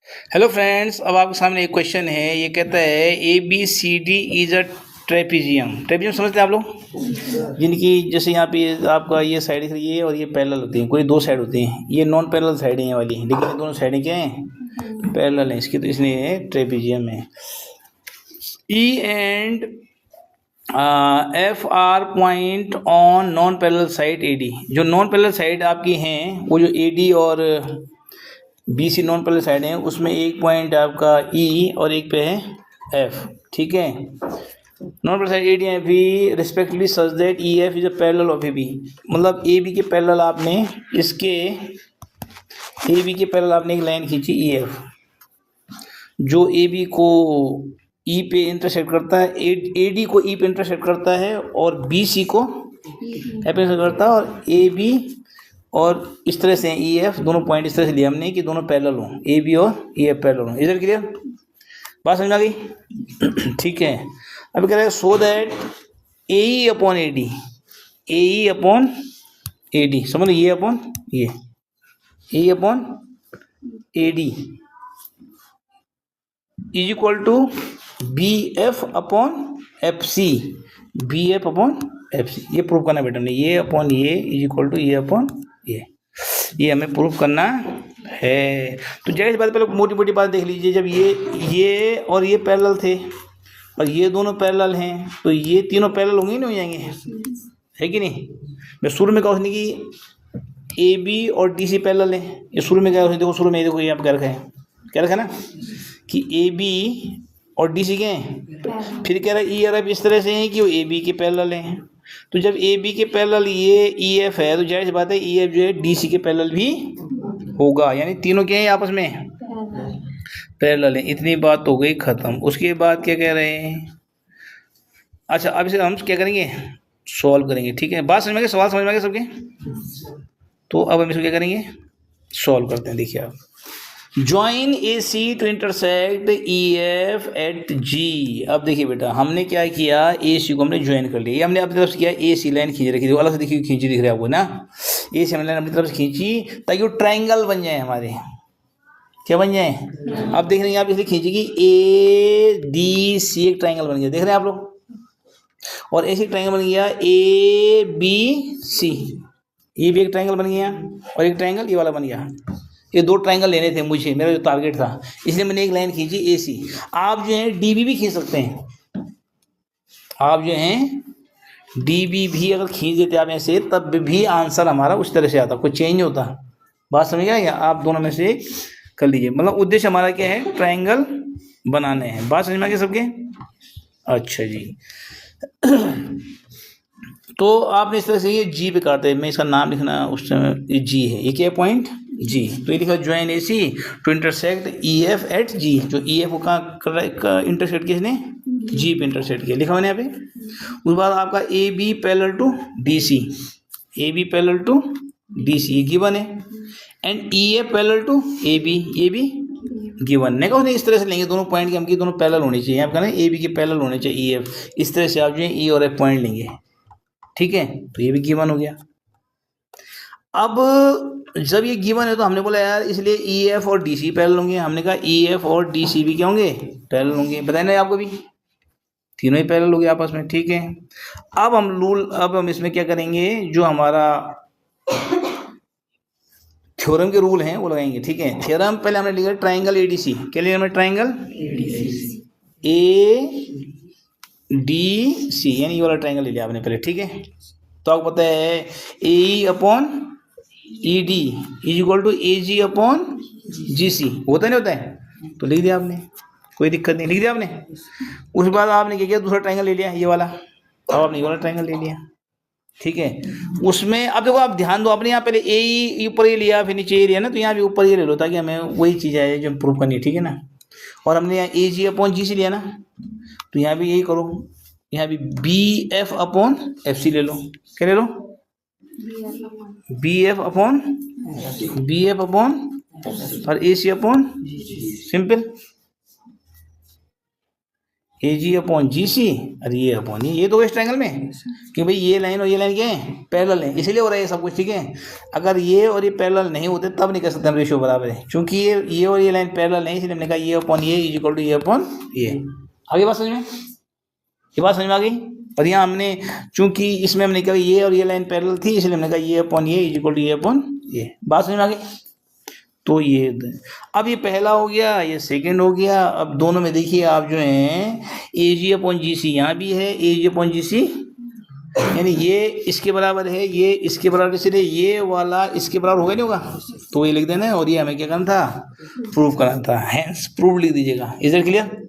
Hello friends, अब आपके सामने एक क्वेश्चन है। ये कहता है A B C D is a trapezium. Trapezium समझते हैं आप लोग, जिनकी जैसे यहाँ पे आपका ये साइड दिख रही है और ये पैरेलल होती है। कोई दो साइड होती हैं, ये नॉन पैरेलल साइड है ये वाली, लेकिन ये दोनों साइडें क्या हैं, पैरेलल हैं इसकी, तो इसलिए ट्रेपीजियम है। E and F are point on non parallel side A D. जो नॉन पैरेलल साइड आपकी हैं, वो जो ए डी और B C non parallel side हैं, उसमें एक पॉइंट आपका ई और एक पे है एफ। ठीक है, non parallel side A D F B respectively such that E F is a parallel of A B. मतलब ए बी के पैरेलल आपने इसके ए बी के पैरेलल आपने एक लाइन खींची ई एफ, जो ए बी को ई पे इंटरसेक्ट करता है, ए डी को ई पे इंटरसेक्ट करता है और बी सी को एफ पे इंटरसेक्ट करता है, और ए बी और इस तरह से ई एफ दोनों पॉइंट इस तरह से लिया हमने कि दोनों पैरेलल हों, ए बी और ई एफ पैरेलल हों। इधर क्लियर, बात समझ आ गई? ठीक है, अब कह रहे हैं so that A E upon A D, A E upon A D, समझ लो, ये अपॉन ये, A E upon A D is equal to B F upon F C, B F upon F C. ये prove करना बेटा हमने, ये upon ये इज इक्वल टू ये अपॉन ये हमें प्रूव करना है। तो जाहिर सी बात, पहले मोटी मोटी बात देख लीजिए। जब ये और ये पैरेलल थे और ये दोनों पैरेलल हैं, तो ये तीनों पैरेलल होंगे, नहीं हो जाएंगे, है कि नहीं? मैं शुरू में कहा उसने कि ए बी और डी सी पैरेलल है। ये शुरू में क्या उसने, देखो शुरू में देखो ये आप क्या रखा है, क्या रखा है ना, कि ए बी और डी सी क्या हैं। फिर कह रहा है ई और एफ इस तरह से हैं कि वो ए बी के पैरेलल हैं। तो जब ए बी के पैरेलल ये ई एफ है, तो जाहिर सी बात है ई एफ जो है डी सी के पैरेलल भी होगा, यानी तीनों क्या है आपस में पैरेलल है। इतनी बात हो गई ख़त्म। उसके बाद क्या कह रहे हैं, अच्छा अब इसे हम क्या करेंगे, सॉल्व करेंगे। ठीक है, बात समझ में आ गई, सवाल समझ में आ गए सबके? तो अब हम इसको क्या करेंगे, सॉल्व करते हैं। देखिए आप, join A C to intersect E F at G. अब देखिए बेटा, हमने क्या किया, ए सी को हमने ज्वाइन कर लिया। ये हमने अपनी तरफ से किया, ए सी लाइन खींच रखी थी, अलग से देखिए खींची दिख रही है आपको ना, ए सी हमने लाइन अपनी तरफ से खींची ताकि वो ट्राइंगल बन जाए हमारे। क्या बन जाए? अब देख रहे हैं आप, इसलिए खींची कि ए डी सी एक ट्राइंगल बन गया, देख रहे हैं आप लोग। और ऐसे ट्राइंगल बन गया ए बी सी, ये भी एक ट्राइंगल बन गया और एक ट्राइंगल ये वाला बन गया। ये दो ट्राइंगल लेने थे मुझे, मेरा जो टारगेट था, इसलिए मैंने एक लाइन खींची ए सी। आप जो है डी बी भी खींच सकते हैं, आप जो हैं डी बी भी अगर खींच देते आप ऐसे, तब भी आंसर हमारा उस तरह से आता, कोई चेंज नहीं होता। बात समझ गया क्या? आप दोनों में से एक कर लीजिए। मतलब उद्देश्य हमारा क्या है, ट्राइंगल बनाने हैं। बात समझ में आ गई सबके? अच्छा जी। तो आपने इस तरह से ये जी पे काटते हैं, मैं इसका नाम लिखना उस समय, ये जी है, ये क्या पॉइंट जी। तो ये लिखा join A C to intersect E F at G. जो ई एफ को कहाँ कर रहा है, इंटरसेक्ट किया इसने, जी पे इंटरसेक्ट किया, लिखा मैंने यहाँ पे। उसके बाद आपका A B parallel to D C, A B parallel to D C, ये गिवन है। And E F parallel to A B, ये भी गिवन। नहीं कहो, इस तरह से लेंगे दोनों पॉइंट के, हम की दोनों पैरेलल होनी चाहिए। आप कहना ए बी के पैरेलल होने चाहिए ई एफ, इस तरह से आप जो है ई और एफ पॉइंट लेंगे। ठीक है, तो ये भी गिवन हो गया। अब जब ये गिवन है तो हमने बोला यार, इसलिए ई एफ और डी सी पैरेलल होंगे। हमने कहा ई एफ और डी सी भी क्या होंगे, पैरेलल होंगे। बताए ना आपको भी, तीनों ही पैरेलल हो गए आपस में। ठीक है, अब हम इसमें क्या करेंगे, जो हमारा थ्योरम के रूल हैं वो लगाएंगे। ठीक है, थ्योरम पहले हमने लिखा ट्राइंगल ए डी सी। क्या लिया हमने, ट्राइंगल ए डी सी, यानी ये वाला ट्राइंगल ले लिया आपने पहले। ठीक है, तो आपको पता है A upon E D is equal to A G upon G C, होता नहीं होता है? तो लिख दिया आपने, कोई दिक्कत नहीं, लिख दिया आपने। उसके बाद आपने क्या किया, दूसरा ट्राइंगल ले लिया, ये वाला। अब आपने ये वाला ट्राइंगल ले लिया। ठीक है, उसमें अब देखो, आप ध्यान दो, आपने यहाँ पहले ए ऊपर ये लिया, फिर नीचे ये लिया ना, तो यहाँ भी ऊपर ये ले लो, ताकि हमें वही चीज़ आए जो प्रूव करनी है। ठीक है ना, और हमने यहाँ ए जी अपॉन जी सी लिया ना, तो यहाँ भी यही करो, यहाँ भी B F upon F C ले लो। क्या ले लो, बी एफ अपॉन और A C upon, simple. A G upon G C और ये अपॉन ये दो इस ट्रायंगल में कि भाई ये लाइन और ये लाइन क्या है, पैरेलल है, इसीलिए हो रहा है ये सब कुछ, ठीक है। अगर ये और ये पैरेलल नहीं होते तब नहीं कर सकते हम रेशियो बराबर है, क्योंकि ये और ये लाइन पैरेलल नहीं, इसलिए हमने कहा ये अपॉन ये इज इक्वल टू ये अपॉन ये। आगे बात समझ में, ये बात समझ में आ गई। और यहाँ हमने चूंकि इसमें हमने कहा ये और ये लाइन पैरेलल थी, इसलिए हमने कहा ये अपॉन ये इज इक्वल टू ये अपॉन ये। बात समझ में आ गई। तो ये अब ये पहला हो गया, ये सेकंड हो गया। अब दोनों में देखिए आप जो हैं ए जी अपॉन जी सी यहाँ भी है, ए जी अपॉन जी सी, यानी ये इसके बराबर है, ये इसके बराबर, इसलिए ये वाला इसके बराबर होगा नहीं होगा, तो ये लिख देना है। और ये हमें क्या करना था, प्रूव करना था, हैंस प्रूव लिख दीजिएगा। Is it clear.